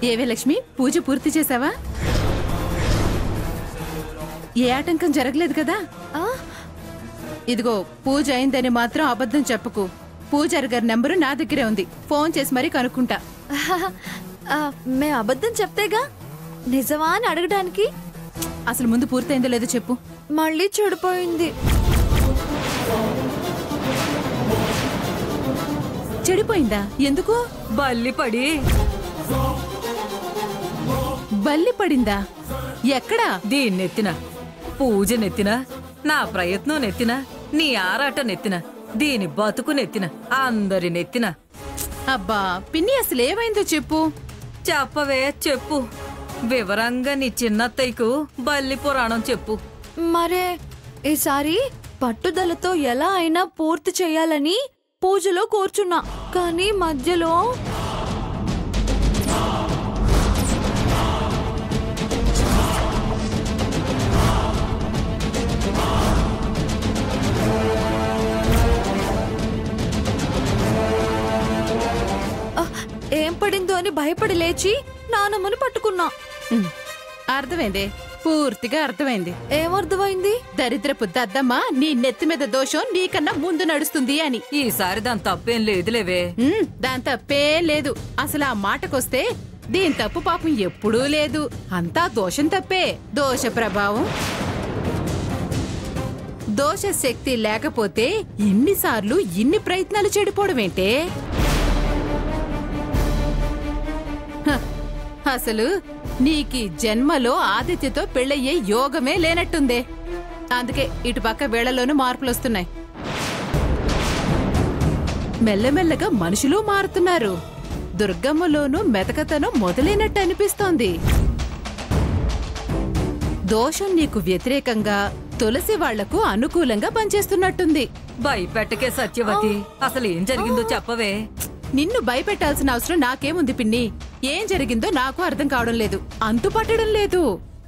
ఏవే లక్ష్మి, పూజ పూర్తి చేసావా? ఏ ఆటంకం జరగలేదు కదా? ఇదిగో, పూజ అయిందని మాత్రం అబద్ధం చెప్పకు. పూజారి గారి నెంబరు నా దగ్గరే ఉంది, ఫోన్ చేసి మరీ కనుక్కుంటా. మే అబద్ధం చెప్తేగా నిజమా అని అడగడానికి. అసలు ముందు పూర్తయిందో లేదో చెప్పు. మళ్ళీ చెడిపోయింది. చెడిపోయిందా? ఎందుకు? బల్లి పడిందా? ఎక్కడా? దీన్నెత్తిన, పూజ నెత్తిన, నా ప్రయత్నం నెత్తిన, నీ ఆరాట నెత్తిన, దీని బతుకు నెత్తిన, అందరి నెత్తిన. అబ్బా పిన్ని, అసలు ఏమైందో చెప్పు. చెప్పవే, చెప్పు. వివరంగా నీ చిన్నత్తయ్యకు బల్లి పురాణం చెప్పు. మరే ఈసారి పట్టుదలతో ఎలా అయినా పూర్తి చేయాలని పూజలో కూర్చున్నా, కానీ మధ్యలో ఏం పడిందో అని భయపడి లేచి నానమ్మని పట్టుకున్నా. అర్థమైందే, పూర్తిగా అర్థమైంది. ఏమర్థమైంది? దరిద్రపు దద్దమ్మ నీ నెత్తి మీద దోషం నీకన్నా ముందు నడుస్తుంది అని. ఈసారి దాని తప్పేం లేదులేవే. దాని తప్పేం లేదు. అసలు ఆ మాటకొస్తే దీని తప్పు పాపం ఎప్పుడూ లేదు. అంతా దోషం తప్పే. దోష ప్రభావం. దోష శక్తి లేకపోతే ఇన్నిసార్లు ఇన్ని ప్రయత్నాలు చెడిపోవడం ఏంటే? అసలు నీకి జన్మలో ఆదిత్యతో పెళ్ళయ్యే యోగమే లేనట్టుందే. అందుకే ఇటుపక్క వేళలోనూ మార్పులొస్తున్నాయి. మెల్లమెల్లగా మనుషులు మారుతున్నారు. దుర్గమ్మలోనూ మెతకతనం మొదలైనట్టు అనిపిస్తోంది. దోషం నీకు వ్యతిరేకంగా తులసి వాళ్లకు అనుకూలంగా పనిచేస్తున్నట్టుంది. భయపెట్టకే సత్యవతి, అసలు ఏం జరిగిందో చెప్పవే. నిన్ను భయపెట్టాల్సిన అవసరం నాకేముంది పిన్ని. ఏం జరిగిందో నాకు అర్థం కావడం లేదు, అంతుపట్టడం లేదు.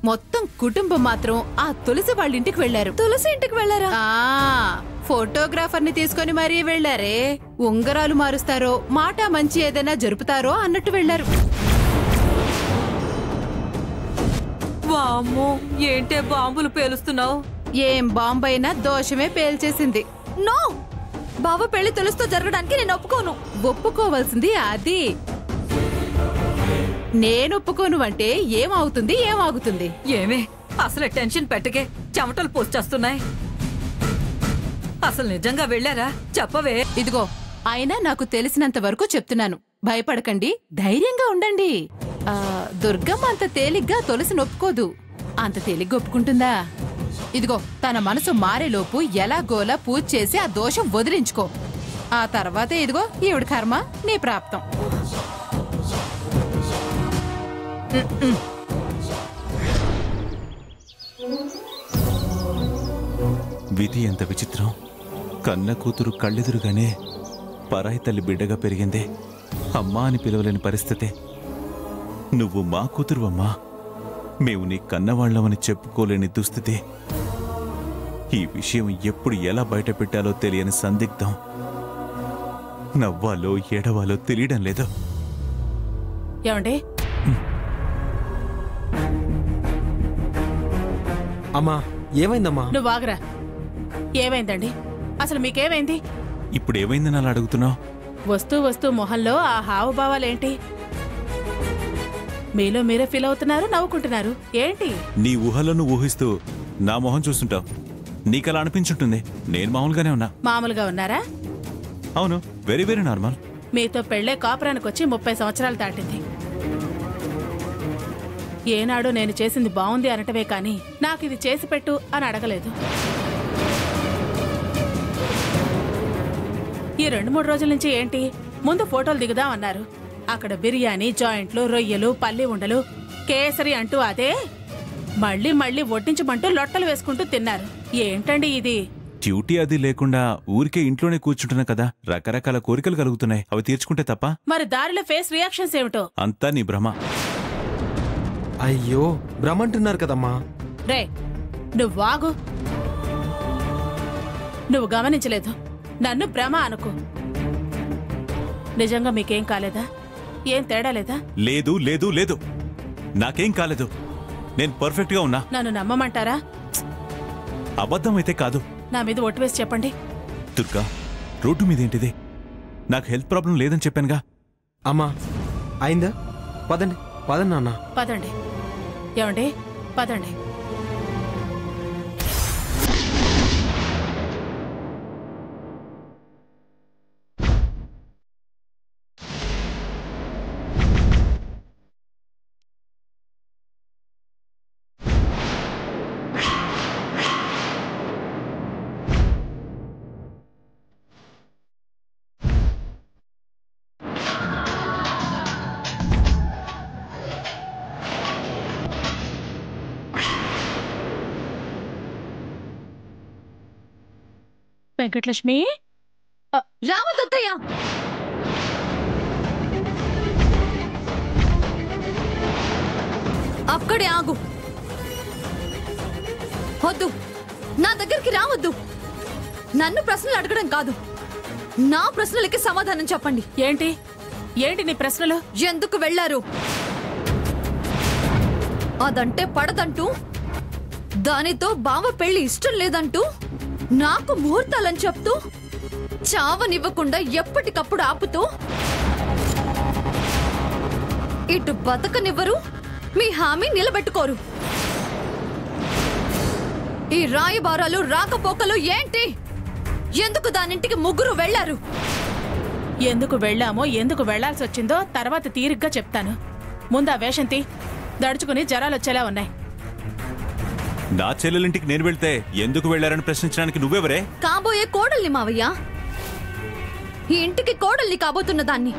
మొత్తం కుటుంబం మాత్రం ఆ తులసి వాళ్ళ ఇంటికి వెళ్లారు. తులసి ఇంటికి వెళ్లారా? ఫోటోగ్రాఫర్ ని తీసుకుని మరీ వెళ్లారే. ఉంగరాలు మారుస్తారో, మాట మంచి ఏదైనా జరుపుతారో అన్నట్టు వెళ్లారు. వామ్మో, ఏంటే బాంబులు పేలుస్తున్నావు? ఏం బాంబైనా దోషమే పేల్చేసింది. నో, బావ పెళ్లి తులసితో జరగడానికి నేను ఒప్పుకోను. ఒప్పుకోవాల్సింది అది. నేను ఒప్పుకోను అంటే ఏమవుతుంది, ఏమాగుతుంది? ఏమే, అసలు టెన్షన్ పెట్టకే, చెమటలు పోస్చేస్తున్నాయి. అసలు నిజంగా వెళ్ళారా? చెప్పవే. ఇదిగో, అయినా నాకు తెలిసినంత వరకు చెప్తున్నాను. భయపడకండి, ధైర్యంగా ఉండండి. దుర్గమ్మ అంత తేలిగ్గా తులసి నొప్పుకోదు. అంత తేలిగ్గా ఒప్పుకుంటుందా? ఇదిగో, తన మనసు మారేలోపు ఎలాగోలా పూజ చేసి ఆ దోషం వదిలించుకో. ఆ తర్వాతే ఇదిగో ఈవిడ కర్మ నీ ప్రాప్తం. విధి ఎంత విచిత్రం. కన్న కూతురు కళ్ళెదురుగానే పరాయి తల్లి బిడ్డగా పెరిగిందే. అమ్మా అని పిలవలేని పరిస్థితే. నువ్వు మా కూతురు అమ్మా, మేము నీ కన్నవాళ్లమని చెప్పుకోలేని దుస్థితి. ఈ విషయం ఎప్పుడు ఎలా బయట పెట్టాలో తెలియని సందిగ్ధం. నవ్వాలో ఏడవాలో తెలియడం లేదు. ఏమండి? అమ్మా, ఏమైందమ్మా? నువ్వు ఆగరా. ఏమైందండి? అసలు మీకేమైంది? ఇప్పుడు ఏమైందని అలా అడుగుతున్నావు? వస్తూ వస్తూ మొహంలో ఆ హావభావాలేంటి? మీలో మీరే ఫీల్ అవుతున్నారు, నవ్వుకుంటున్నారు ఏంటి? నీ ఊహలను ఊహిస్తూ నా మొహం చూస్తుంటావు. నీకలా అనిపించుంటుంది. నేను మామూలుగానే ఉన్నా. మామూలుగా ఉన్నారా? అవును, వెరీ వెరీ నార్మల్. మీతో పెళ్లే కాపురానికి వచ్చి 30 సంవత్సరాలు దాటింది. ఏనాడు నేను చేసింది బాగుంది అనటమే కాని నాకు ఇది చేసి పెట్టు అని అడగలేదు. ఈ 2-3 రోజుల నుంచి ఏంటి, ముందు ఫోటోలు దిగుదామన్నారు. అక్కడ బిర్యానీ, జాయింట్లు, రొయ్యలు, పల్లి ఉండలు, కేసరి అంటూ అదే మళ్ళీ మళ్ళీ వడ్డించమంటూ లొట్టలు వేసుకుంటూ తిన్నారు. ఏంటండి ఇది? డ్యూటీ అది లేకుండా ఊరికే ఇంట్లోనే కూర్చుంటున్నా కదా. రకరకాల కోరికలు కలుగుతున్నాయి. అవి తీర్చుకుంటే తప్ప. మరి దారిలో ఫేస్ రియాక్షన్స్ ఏమిటో? అంతా నీ భ్రమ. అయ్యో, భ్రమంటున్నారు కదమ్మా. రే, నువ్వు వాగు. నువ్వు గమనించలేదు. నన్ను భ్రమ అనుకో. నిజంగా మీకేం కాలేదా? ఏం తేడా లేదా? లేదు లేదు లేదు, నాకేం కాలేదు. నేను పర్ఫెక్ట్ గా ఉన్నా. నన్ను నమ్మమంటారా? అబద్ధమైతే కాదు. నా మీద ఒట్టు వేసి చెప్పండి. దుర్గా, రోడ్డు మీదేంటిది? నాకు హెల్త్ ప్రాబ్లం లేదని చెప్పానుగా. అమ్మా అయిందా? పదండి పదండి నాన్న. పదండి. ఏమండి, పదండి. వెంకటలక్ష్మి, రావద్దయ్య. అక్కడే ఆగు. వద్దు, నా దగ్గరికి రావద్దు. నన్ను ప్రశ్నలు అడగడం కాదు, నా ప్రశ్నలకి సమాధానం చెప్పండి. ఏంటి ఏంటి నీ ప్రశ్నలు? ఎందుకు వెళ్లారు? అదంటే పడదంటూ, దానితో బావ పెళ్లి ఇష్టం లేదంటూ, నాకు ముహూర్తాలని చెప్తూ, చావనివ్వకుండా ఎప్పటికప్పుడు ఆపుతూ, ఇటు బతకనివ్వరు, మీ హామీ నిలబెట్టుకోరు. ఈ రాయబారాలు రాకపోకలు ఏంటి? ఎందుకు దానింటికి ముగ్గురు వెళ్లారు? ఎందుకు వెళ్ళామో, ఎందుకు వెళ్లాల్సి వచ్చిందో తర్వాత తీరిగ్గా చెప్తాను. ముందా వేషం తీ. దడుచుకుని జరాలొచ్చేలా ఉన్నాయి. నా చెల్లెలింటికి నేను వెళ్తే ఎందుకు వెళ్లారని ప్రశ్నించడానికి నువ్వెవరే? కాబోయే కోడల్ని మావయ్య. ఈ ఇంటికి కోడల్ని కాబోతున్న దాన్ని.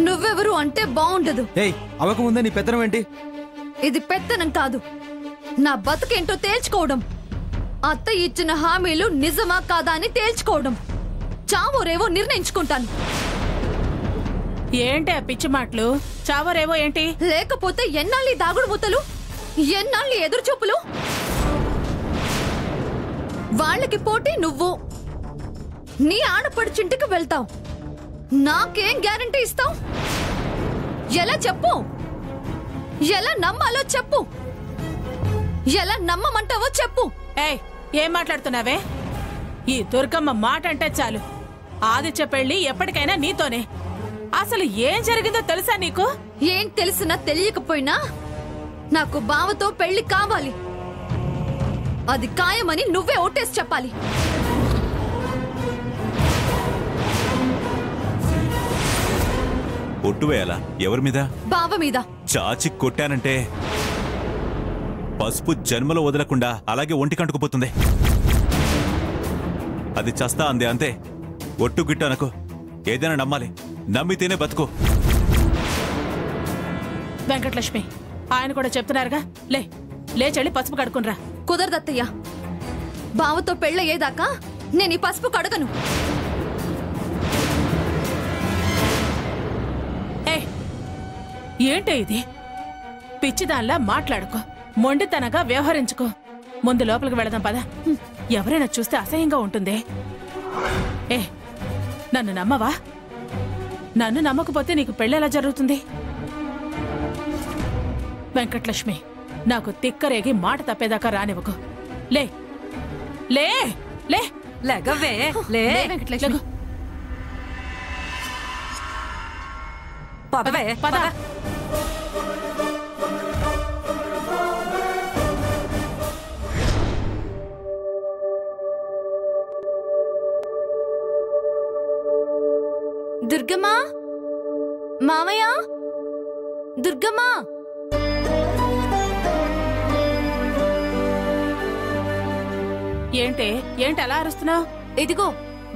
నువ్వెవరు అంటే బాగుండదు. ఏయ్, అవకముందే నీ పెత్తనం ఏంటి? ఇది పెత్తనం కాదు, నా బతుకేంటో తేల్చుకోవడం. అత్త ఇచ్చిన హామీలు నిజమా కాదా అని తేల్చుకోవడం. చావోరేవో నిర్ణయించుకుంటాను. ఏంటి ఆ పిచ్చి మాటలు? చావరేవో ఏంటి? లేకపోతే ఎన్నాళ్ళి దాగుడు మూతలు, ఎన్నాళ్ళి ఎదురు చూపులు? వాళ్ళకి పోటీ నువ్వు. నీ ఆడపడుచుంటికి వెళ్తావు, నాకేం గ్యారంటీ ఇస్తావు? ఎలా చెప్పు? ఎలా నమ్మాలో చెప్పు? ఎలా నమ్మమంటావో చెప్పు. ఏయ్, ఏం మాట్లాడుతున్నావే? ఈ దుర్గమ్మ మాట అంటే చాలు ఆదిత్య పెళ్లి ఎప్పటికైనా నీతోనే. అసలు ఏం జరిగిందో తెలుసా నీకు? ఏం తెలిసినా తెలియకపోయినా నాకు బావతో పెళ్లి కావాలి. అది ఖాయమని నువ్వే ఓటేసి చెప్పాలి. ఒట్టు వేయాలా? ఎవరి మీద? బావ మీద. చాచి కొట్టానంటే పసుపు జన్మలో వదలకుండా అలాగే ఒంటి కంటుకుపోతుంది. అది చస్తా అందే, అంతే. ఒట్టు గిట్టు అనకు. ఏదైనా నమ్మాలి, నమ్మితేనే బతుకు. వెంకటలక్ష్మి, ఆయన కూడా చెప్తున్నారుగా. లేచెళ్ళి పసుపు కడుకునరా. కుదరదత్తయ్య, బావతో పెళ్ళయ్యేదాకా నేను ఈ పసుపు కడగను. ఏంటే ఇది? పిచ్చిదాన్లా మాట్లాడుకో, మొండితనగా వ్యవహరించుకో. ముందు లోపలికి వెళదాం పద. ఎవరైనా చూస్తే అసహ్యంగా ఉంటుంది. నన్ను నమ్మవా? నన్ను నమ్మకపోతే నీకు పెళ్ళెలా జరుగుతుంది? వెంకటలక్ష్మి, నాకు తిక్కరేగి మాట తప్పేదాకా రానివ్వకు. లే లే లే లెగవే, లే. వెంకటలక్ష్మి, పదవే, పద. దుర్గమ్మా, మామయ్య, దుర్గమ్మా. ఏంటి అలా అరుస్తున్నావు? ఇదిగో,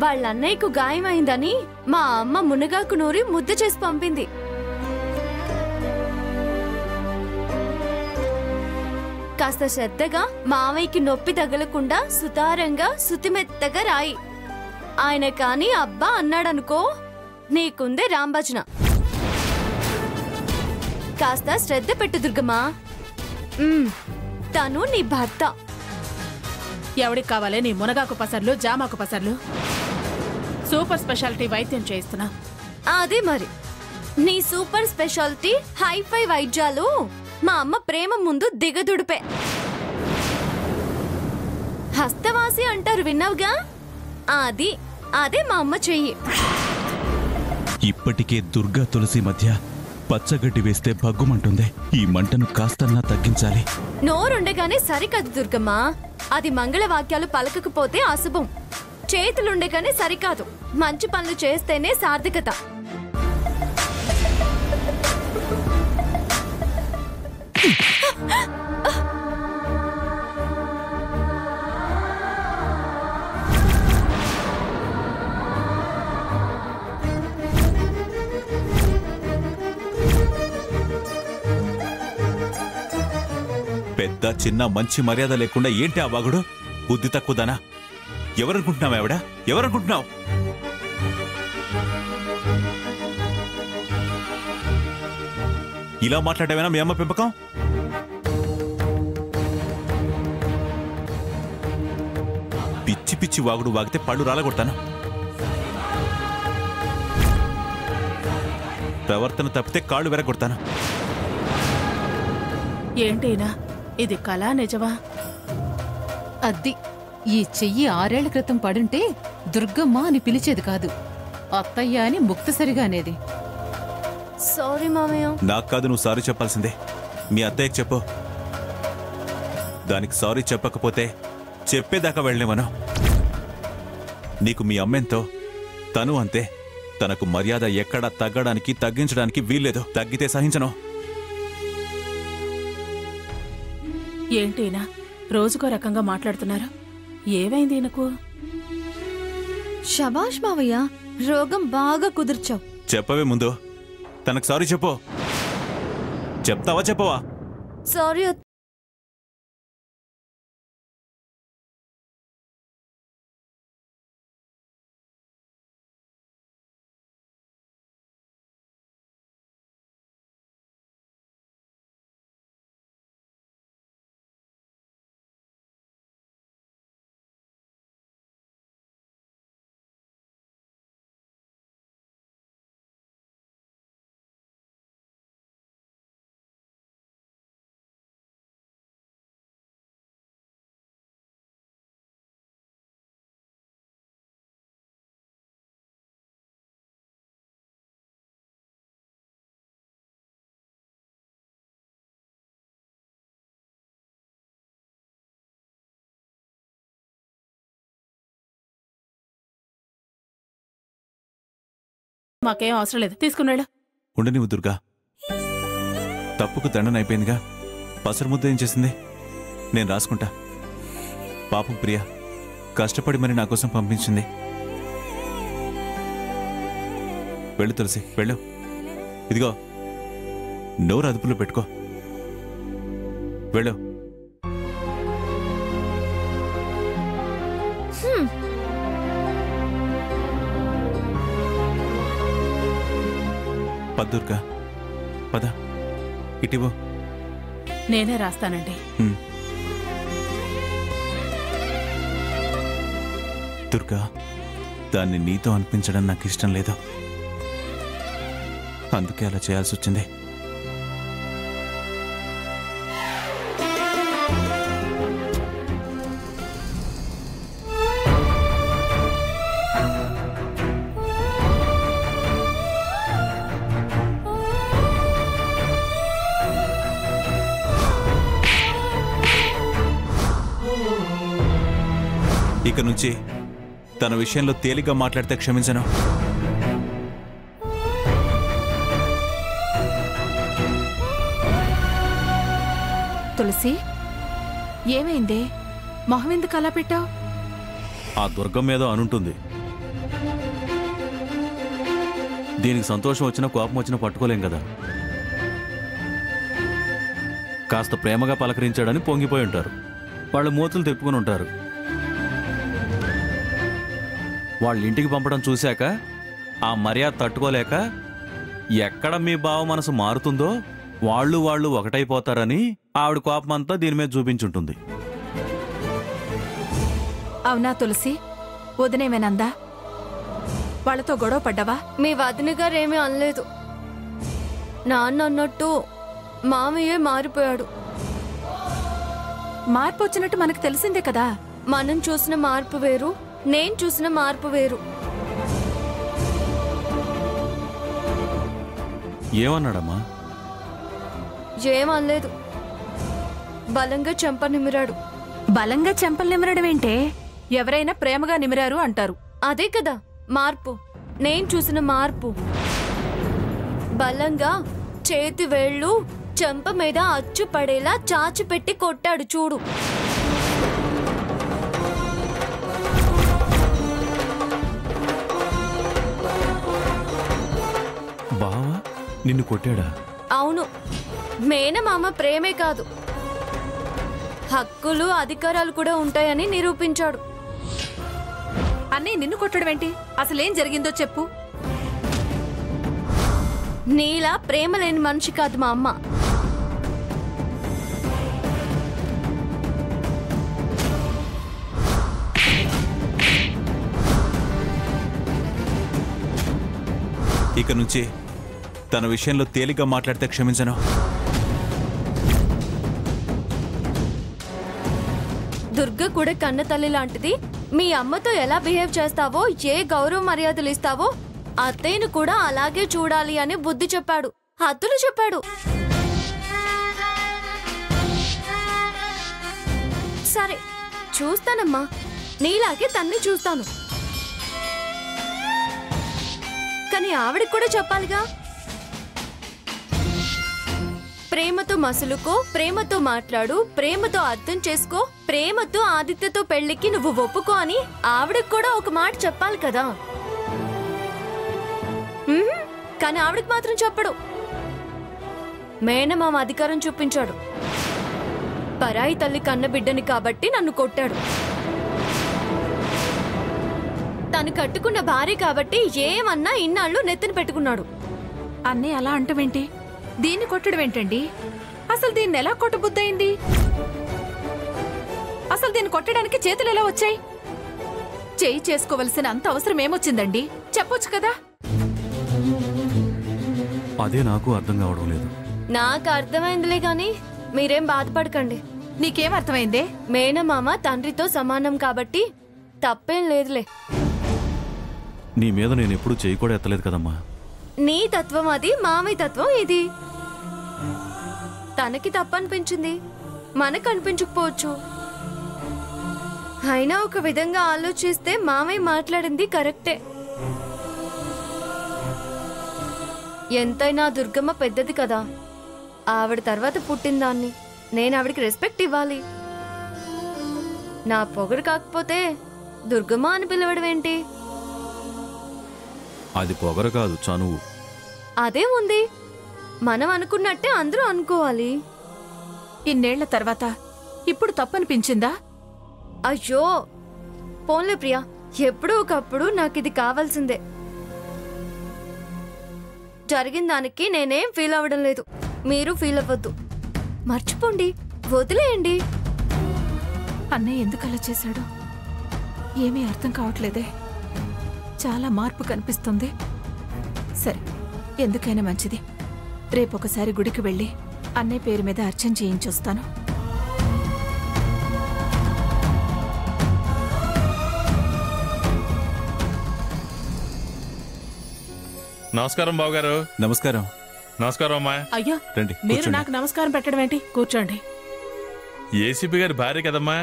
వాళ్ళ అన్నయ్యకు గాయమైందని మా అమ్మ మునగాకు నూరి ముద్ద చేసి పంపింది. కాస్త శ్రద్ధగా మామయ్యకి నొప్పి తగలకుండా సుతారంగా సుతిమెత్తగా రాయి. ఆయన కాని అబ్బా అన్నాడనుకో, నీకుందే రాంభజన. కాస్త శ్రద్ధ పెట్టు దుర్గమ్మా. తను నీ భర్త. ఎవడికి కావాలి నీ మునగాకు పసర్లు, జామాకు పసర్లు? సూపర్ స్పెషాలిటీ వైద్యం చేయిస్తున్నా. అదే మరి నీ సూపర్ స్పెషాలిటీ హైఫై వైద్యాలు మా అమ్మ ప్రేమ ముందు దిగదుడిపే. హస్తవాసి అంటారు, విన్నావుగా? అదే మా అమ్మ చెయ్యి. ఇప్పటికే దుర్గా తులసి మధ్య పచ్చగడ్డి వేస్తే భగ్గుమంటుంది. ఈ మంటను కాస్తన్నా తగ్గించాలి. నోరుండగానే సరికాదు దుర్గమ్మ, అది మంగళ వాక్యాలు పలకకపోతే అశుభం. చేతులుండగానే సరికాదు, మంచి పనులు చేస్తేనే సార్థకత. పెద్ద చిన్న మంచి మర్యాద లేకుండా ఏంటి ఆ వాగుడు? బుద్ధి తక్కువదానా? ఎవరనుకుంటున్నావు ఆవిడ? ఎవరనుకుంటున్నావు? ఇలా మాట్లాడేవేనా మీ అమ్మ పెంపకం? పిచ్చి పిచ్చి వాగుడు వాగితే పళ్ళు రాలగొడతాను. ప్రవర్తన తప్పితే కాళ్ళు వెరగొడతాను. ఏంటైనా ఇది కళా నిజమా? అద్ది ఈ చెయ్యి 6 ఏళ్ల క్రితం పడుంటే దుర్గమ్మ అని పిలిచేది కాదు, అత్తయ్య అని ముక్తసరిగా అనేది. సారీ మామయ్య. నాకు కాదు నువ్వు సారీ చెప్పాల్సిందే. మీ అత్తయ్యకి చెప్పు. దానికి సారీ చెప్పకపోతే చెప్పేదాకా వెళ్ళలేమను. నీకు మీ అమ్మెంతో తను అంతే. తనకు మర్యాద ఎక్కడా తగ్గడానికి తగ్గించడానికి వీల్లేదు. తగ్గితే సహించను. ఏంటైనా రోజుకో రకంగా మాట్లాడుతున్నారు. ఏమైంది ఈయనకు? శబాష్ మావయ్య, రోగం బాగా కుదుర్చావు. చెప్పవే ముందు. తనకు సారీ చెప్పు. చెప్తావా చెప్పవా? సారీ. మాకేం అవసరం లేదు, తీసుకున్నాడు. ఉండు నీవు దుర్గా. తప్పుకు దండన అయిపోయిందిగా. పసరు ముద్ద ఏం చేసింది? నేను రాసుకుంటా. పాపం ప్రియా కష్టపడి మరి నా కోసం పంపించింది. వెళ్ళు తులసి, వెళ్ళు. ఇదిగో నోరు అదుపులో పెట్టుకో. వెళ్ళు. పద దుర్గా, పద. ఇటివో. నేనే రాస్తానండి. దుర్గా, దాన్ని నీతో అనిపించడం నాకు ఇష్టం లేదు. అందుకే అలా చేయాల్సి వచ్చింది. ఇక నుంచి తన విషయంలో తేలిగ్గా మాట్లాడితే క్షమించను. తులసి, ఏమైంది? మొహం ఎందుకు అలా పెట్టావు? ఆ దుర్గం మీద అనుంటుంది. దీనికి సంతోషం వచ్చినా కోపం వచ్చినా పట్టుకోలేం కదా. కాస్త ప్రేమగా పలకరించాడని పొంగిపోయి ఉంటారు. వాళ్ళు మూతులు తెప్పుకొని ఉంటారు. వాళ్ళ ఇంటికి పంపడం చూశాక ఆ మర్యాద తట్టుకోలేక ఎక్కడ మీ బావ మనసు మారుతుందో వాళ్ళు ఒకటైపోతారని ఆవిడ కోపమంతా దీని మీద చూపించుంటుంది. అవునా తులసి? వదినేమేనందా? వాళ్ళతో గొడవ పడ్డావా? మీ వదిన గారు ఏమీ అనలేదు. నాన్న అన్నట్టు మామయ్యే మారిపోయాడు. మార్పు వచ్చినట్టు మనకు తెలిసిందే కదా. మనం చూసిన మార్పు వేరు, నేను చూసిన మార్పు వేరు. ఏమన్నాడమ్మా? ఏమనలేదు. బలంగా చెంప నిమిరాడు. బలంగా చెంపలు నిమరడం ఏంటే? ఎవరైనా ప్రేమగా నిమిరారు అంటారు. అదే కదా మార్పు, నేను చూసిన మార్పు. బలంగా చేతి వేళ్ళు చెంప మీద అచ్చు పడేలా చాచి పెట్టి కొట్టాడు చూడు. బావా నిన్ను కొట్టాడా? అవును, మేనమామ ప్రేమే కాదు, హక్కులు అధికారాలు కూడా ఉంటాయని నిరూపించాడు. అన్నయ్య నిన్ను కొట్టడం ఏంటి? అసలేం జరిగిందో చెప్పు. నీలా ప్రేమ లేని మనిషి కాదు మా అమ్మ. ఇక నుంచి తన విషయంలో తేలిగ్గా మాట్లాడితే క్షమించను. దుర్గ కూడా కన్న తల్లి లాంటిది. మీ అమ్మతో ఎలా బిహేవ్ చేస్తావో, ఏ గౌరవ మర్యాదలు ఇస్తావో అత్తయ్యను కూడా అలాగే చూడాలి అని బుద్ధి చెప్పాడు, హద్దులు చెప్పాడు. సరే చూస్తానమ్మా, నీలాగే తన్ని చూస్తాను. కానీ ఆవిడకి కూడా చెప్పాలిగా. ప్రేమతో మసులుకో, ప్రేమతో మాట్లాడు, ప్రేమతో అర్థం చేసుకో, ప్రేమతో ఆదిత్యతో పెళ్లికి నువ్వు ఒప్పుకో అని ఆవిడకి కూడా ఒక మాట చెప్పాలి కదా. కానీ ఆవిడకి మాత్రం చెప్పడు. మేనమామ అధికారం చూపించాడు. పరాయి తల్లి కన్న బిడ్డని కాబట్టి నన్ను కొట్టాడు. తను కట్టుకున్న భార్య కాబట్టి ఏమన్నా ఇన్నాళ్ళు నెత్తిన పెట్టుకున్నాడు. అన్నయ్య అలా అంటవేంటి? దీన్ని కొట్టడం ఏంటండి? అసలు దీన్ని ఎలా కొట్టబుద్దయింది? అసలు దీన్ని కొట్టడానికి చేతులు ఎలా వచ్చాయి? చేయి చేసుకోవలసిన అంత అవసరం ఏమొచ్చిందండి? చెప్పొచ్చు కదా. అదే నాకు అర్థం కావడం లేదు. నాకు అర్థమైందిలే గాని మీరేం బాధపడకండి. నీకేం అర్థమైందే? మేనమామ తండ్రితో సమానం కాబట్టి తప్పేం లేదులే. నీ మీద నేను ఎప్పుడూ చేయి కూడా ఎత్తలేదు కదమ్మా. నీ తత్వం అది, మామయ్య తత్వం ఇది. తనకి తప్పనిపించింది, మనకు అనిపించకపోవచ్చు. అయినా ఒక విధంగా ఆలోచిస్తే మామయ్య మాట్లాడింది కరెక్టే. ఎంతైనా దుర్గమ్మ పెద్దది కదా. ఆవిడ తర్వాత పుట్టిన దాన్ని నేను ఆవిడకి రెస్పెక్ట్ ఇవ్వాలి. నా పొగరు కాకపోతే దుర్గమ్మ అని పిలవడం ఏంటి? అది పొగరు కాదు, చనువు. అదే ఉంది. మనం అనుకున్నట్టే అందరూ అనుకోవాలి. ఇన్నేళ్ల తర్వాత ఇప్పుడు తప్పనిపించిందా? అయ్యో పోన్లే ప్రియా, ఎప్పుడో ఒకప్పుడు నాకిది కావాల్సిందే. జరిగిన దానికి నేనేం ఫీల్ అవ్వడం లేదు, మీరు ఫీల్ అవ్వద్దు. మర్చిపోండి, వదిలేయండి. అన్నయ్య ఎందుకు అలా చేశాడు? ఏమీ అర్థం కావట్లేదే. చాలా మార్పు కనిపిస్తుంది. సరే, ఎందుకైనా మంచిది. రేపొకసారి గుడికి వెళ్ళి అన్నయ్య పేరు మీద అర్చన చేయించొస్తాను. నమస్కారం బావగారు. నమస్కారం. నమస్కారం అమ్మా. అయ్యో, రండి, మీరు కూర్చోండి. నాకు నమస్కారం పెట్టడం ఏంటి? కూర్చోండి. ఏసీపీ గారి భార్య కదమ్మా,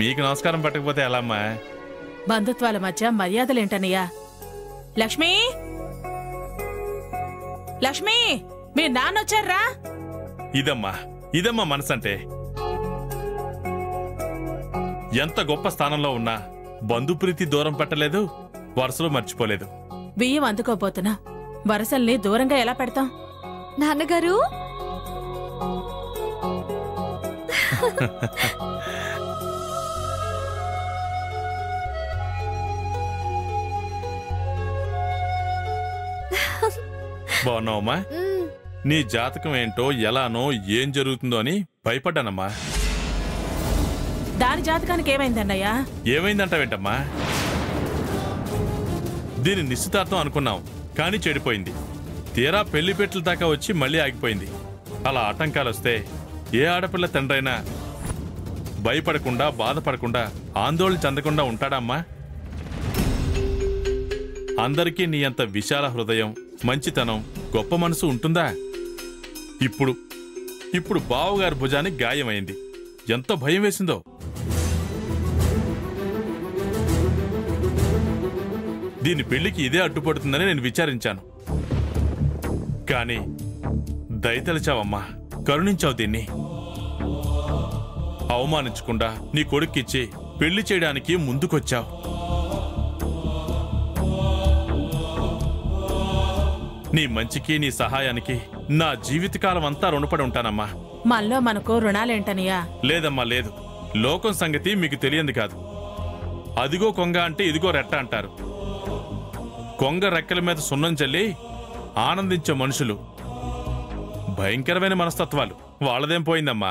మీకు నమస్కారం పెట్టకపోతే ఎలా అమ్మా? బంధుత్వాల మధ్య మర్యాదలేంటన్నయ్యా? లక్ష్మి, లక్ష్మి, మీ నాన్నొచ్చారా? ఇదమ్మా మనసంటే. ఎంత గొప్ప స్థానంలో ఉన్నా బంధుప్రీతి దూరం పెట్టలేదు, వరుసలు మర్చిపోలేదు. బియ్యం అందుకోబోతున్నా, వరసల్ని దూరంగా ఎలా పెడతాం? నాన్నగారు, బాగున్నావమ్మా? నీ జాతకం ఏంటో, ఎలానో, ఏం జరుగుతుందో అని భయపడ్డానమ్మా. దాని జాతకానికి ఏమైందన్నయ్యా? ఏమైందంటావేంటమ్మా? దీని నిశ్చితార్థం అనుకున్నాం, కానీ చెడిపోయింది. తీరా పెళ్లిపెట్ల దాకా వచ్చి మళ్ళీ ఆగిపోయింది. అలా ఆటంకాలొస్తే ఏ ఆడపిల్ల తండ్రైనా భయపడకుండా, బాధపడకుండా, ఆందోళన చెందకుండా ఉంటాడమ్మా? అందరికీ నీ అంత విశాల హృదయం, మంచితనం, గొప్ప మనసు ఉంటుందా? ఇప్పుడు బావగారి భుజానికి గాయమైంది. ఎంత భయం వేసిందో. దీని పెళ్లికి ఇదే అడ్డుపడుతుందని నేను విచారించాను. కానీ దయతలిచావమ్మా, కరుణించావు. దీన్ని అవమానించకుండా నీ కొడుక్కిచ్చి పెళ్లి చేయడానికి ముందుకొచ్చావు. నీ మంచికి, నీ సహాయానికి నా జీవితకాలం అంతా రుణపడి ఉంటానమ్మా. మనలో మనకు రుణాలేంటనియా? లేదమ్మా, లేదు. లోకం సంగతి మీకు తెలియంది కాదు. అదిగో కొంగ అంటే ఇదిగో రెట్ట అంటారు. కొంగ రెక్కల మీద సున్నం చల్లి ఆనందించే మనుషులు, భయంకరమైన మనస్తత్వాలు. వాళ్ళదేం పోయిందమ్మా,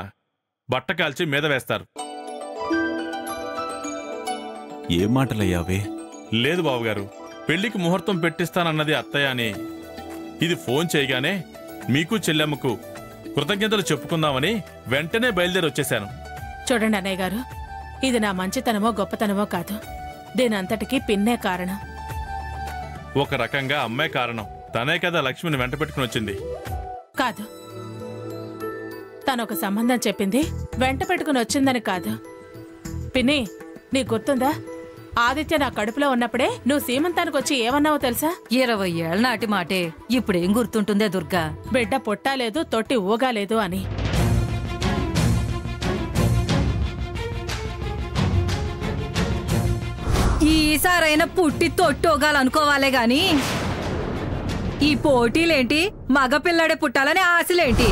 బట్ట కాల్చి మీద వేస్తారు. ఏ మాటలయ్యావే? లేదు బావగారు, పెళ్లికి ముహూర్తం పెట్టిస్తానన్నది అత్తయ్య అని ఇది ఫోన్ చేయగానే మీకు చెల్లెమ్మకు కృతజ్ఞతలు చెప్పుకుందామని వెంటనే బయలుదేరి వచ్చేశాను. చూడండి అన్నయ్య గారు, ఇది నా మంచితనమో గొప్పతనమో కాదు, దీనంతటికీ పిన్నే కారణం. ఒక రకంగా అమ్మే కారణం. తనే కదా లక్ష్మిని వెంట పెట్టుకుని వచ్చింది. కాదు, తనొక సంబంధం చెప్పింది వెంట పెట్టుకుని వచ్చిందని కాదు. పిన్ని, నీకు గుర్తుందా? ఆదిత్య నా కడుపులో ఉన్నప్పుడే నువ్వు సీమంతానికి వచ్చి ఏమన్నావో తెలుసా? 20 ఏళ్ల నాటి మాటే ఇప్పుడేం గుర్తుంటుందే దుర్గా? బిడ్డ పుట్టాలేదు, తొట్టి ఊగాలేదు అని. ఈసారైనా పుట్టి తొట్టోగాలనుకోవాలే గాని ఈ పోటీలేంటి, మగపిల్లడే పుట్టాలని ఆశలేంటి?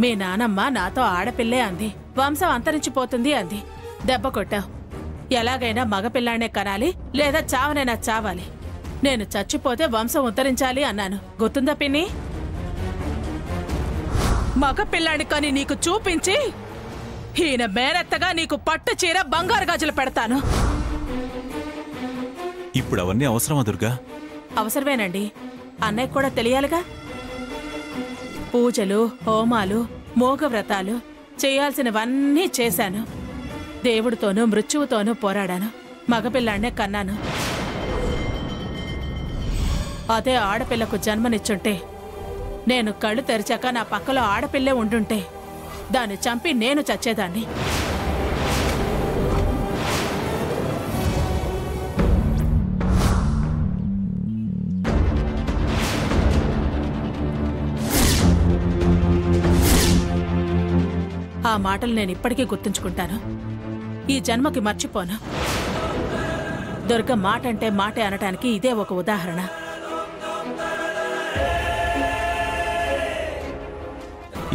మీ నానమ్మ నాతో ఆడపిల్లే అంది, వంశం అంతరించిపోతుంది అంది. దెబ్బ కొట్టావు. ఎలాగైనా మగపిల్లానే కనాలి, లేదా చావనైనా చావాలి. నేను చచ్చిపోతే వంశం ఉద్ధరించాలి అన్నాను. గుర్తుందా పిన్ని? మగపిల్లాడి కని నీకు చూపించి ఈయన మేనత్తగా నీకు పట్టు చీర, బంగారు గాజులు పెడతాను. ఇప్పుడు అవన్నీ అవసరమా దుర్గా? అవసరమేనండి, అన్నయ్య కూడా తెలియాలిగా. పూజలు, హోమాలు, మోగవ్రతాలు చేయాల్సినవన్నీ చేశాను. దేవుడితోనూ మృత్యువుతోనూ పోరాడాను. మగపిల్లాన్నే కన్నాను. అదే ఆడపిల్లకు జన్మనిచ్చుంటే, నేను కళ్ళు తెరిచాక నా పక్కలో ఆడపిల్లే ఉండుంటే దాన్ని చంపి నేను చచ్చేదాన్ని. ఆ మాటలు నేను ఇప్పటికీ గుర్తుంచుకుంటాను. ఈ జన్మకి మర్చిపోను. దుర్గ మాట అంటే మాటే అనటానికి ఇదే ఒక ఉదాహరణ.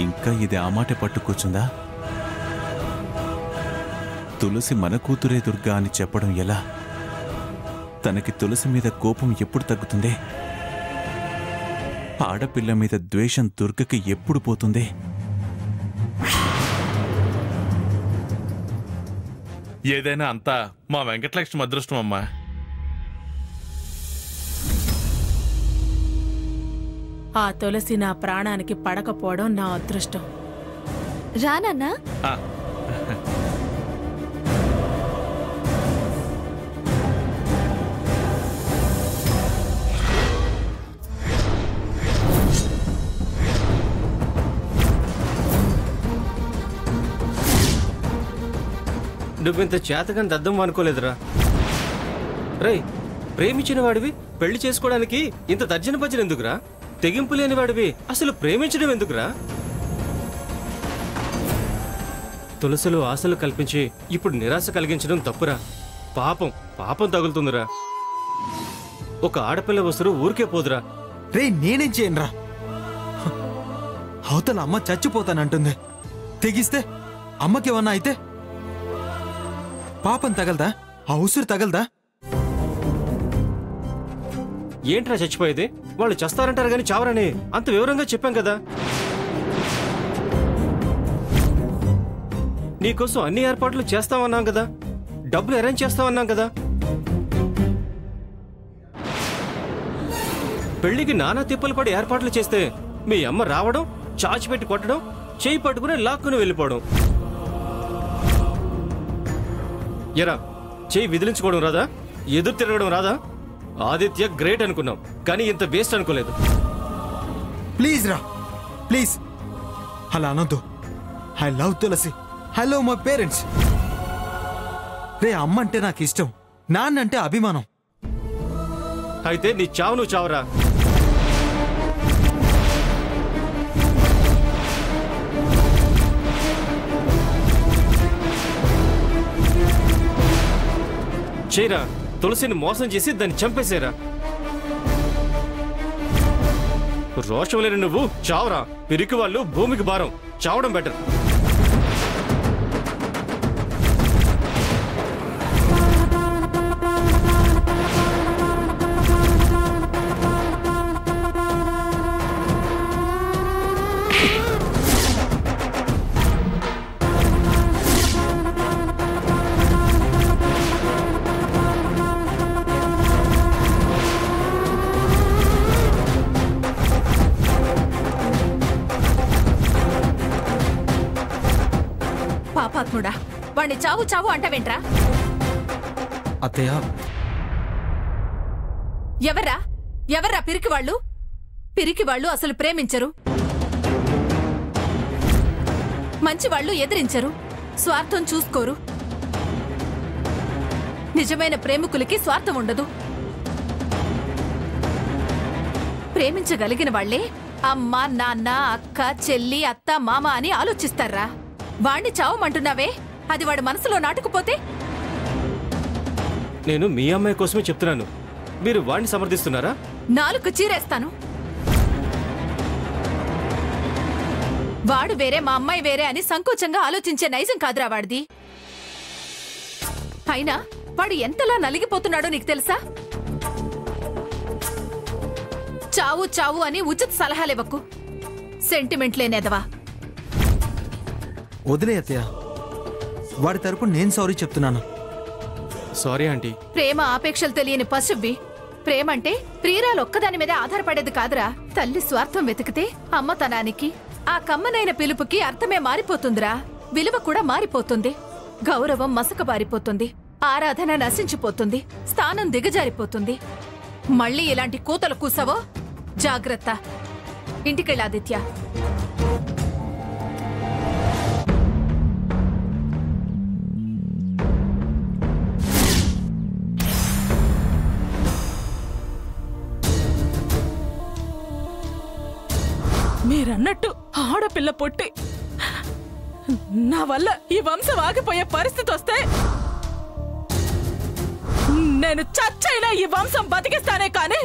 ఇంకా ఇది ఆ మాటే పట్టు కూర్చుందా? తులసి మన కూతురే దుర్గా అని చెప్పడం ఎలా? తనకి తులసి మీద కోపం ఎప్పుడు తగ్గుతుంది? ఆడపిల్ల మీద ద్వేషం దుర్గకి ఎప్పుడు పోతుంది? ఏదైనా అంతా మా వెంకటలక్ష్మి అదృష్టం అమ్మా. ఆ తులసి నా ప్రాణానికి పడకపోవడం నా అదృష్టం. రానన్నా? ఆ, నువ్వింత చేతగాని దద్దం అనుకోలేదురా. రేయ్, ప్రేమించిన వాడివి పెళ్లి చేసుకోవడానికి ఇంత తర్జన భజన ఎందుకురా? తెగింపు లేని వాడివి అసలు ప్రేమించడం ఎందుకురా? తులసిలో ఆశలు కల్పించి ఇప్పుడు నిరాశ కలిగించడం తప్పురా. పాపం పాపం తగులుతుందిరా. ఒక ఆడపిల్ల వస్తురు ఊరికే పోదురా. రే, నేనేం చేయనురా? అవతల అమ్మ చచ్చిపోతానంటుంది. తెగిస్తే అమ్మకేమన్నా అయితే పాపం తగలదా? ఆ ఉసురు తగలదా? ఏంట్రా చచ్చిపోయేది? వాళ్ళు చస్తారంటారు గాని చావరని అంత వివరంగా చెప్పాం కదా. నీకోసం అన్ని ఏర్పాట్లు చేస్తామన్నాం కదా, డబ్బులు అరేంజ్ చేస్తామన్నాం కదా. పెళ్లికి నానా తిప్పలు పడి ఏర్పాట్లు చేస్తే మీ అమ్మ రావడం, చాచిపెట్టి కొట్టడం, చేయి పట్టుకుని లాక్కుని వెళ్ళిపోవడం. ఎరా, చేయి విదిలించుకోవడం రాదా? ఎదురు తిరగడం రాదా? ఆదిత్య గ్రేట్ అనుకున్నాం, కానీ ఇంత వేస్ట్ అనుకోలేదు. ప్లీజ్ రా, ప్లీజ్ అలా అనొద్దు. I love Tulasi, I love my parents. రే, అమ్మ అంటే నాకు ఇష్టం, నాన్న అంటే అభిమానం. అయితే నీ చావు నువ్వు చావురా. చేయరా, తులసిని మోసం చేసి దాన్ని చంపేసేరా. రోషం లేని నువ్వు చావురా. పిరికి వాళ్ళు భూమికి భారం, చావడం బెటర్. పాపాత్ముడా, వాణ్ణి చావు చావు అంటావేంట్రా? అత్తయ్య, ఎవర్రా పిరికి వాళ్ళు? పిరికి వాళ్ళు అసలు ప్రేమించరు, మంచి వాళ్ళు ఎదిరించరు, స్వార్థం చూసుకోరు. నిజమైన ప్రేమికులకి స్వార్థం ఉండదు. ప్రేమించగలిగిన వాళ్లే అమ్మ, నాన్న, అక్క, చెల్లి, అత్త, మామ అని ఆలోచిస్తారా? వాణ్ణి చావమంటున్నావే, అది వాడి మనసులో నాటుకుపోతే? నేను మీ అమ్మాయి కోసమే చెప్తున్నాను, మీరు వాణ్ణి సమర్థిస్తున్నారా? నాలుగు చీరేస్తాను. వాడు వేరే, మా అమ్మాయి వేరే అని సంకోచంగా ఆలోచించే నైజం కాదురా వాడిది. అయినా వాడు ఎంతలా నలిగిపోతున్నాడో నీకు తెలుసా? చావు చావు అని ఉచిత సలహాలివ్వకు, సెంటిమెంట్ లేనేదవా. వదిలే అత్తయ్య, వాడి తరపు నేను సారీ చెప్తున్నాను. Sorry aunty. ప్రేమ ఆపేక్షలు తెలియని పశువ్వి. ప్రేమంటే ప్రియురాలు ఒక్కదాని మీద ఆధారపడేది కాదురా. తల్లి స్వార్థం వెతికితే అమ్మతనానికి, ఆ కమ్మనైన పిలుపుకి అర్థమే మారిపోతుందిరా. విలువ కూడా మారిపోతుంది. గౌరవం మసకబారిపోతుంది. ఆరాధన నశించిపోతుంది. స్థానం దిగజారిపోతుంది. మళ్ళీ ఇలాంటి కూతలు కూసావో జాగ్రత్త. ఇంటికెళ్ళి ఆదిత్య. మీరన్నట్టు ఆడపిల్ల పొట్టి నా వల్ల ఈ వంశం ఆగిపోయే పరిస్థితి వస్తే నేను చచ్చైనా ఈ వంశం బతికిస్తానే కానీ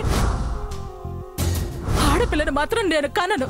ఆడపిల్లను మాత్రం నేను కనను.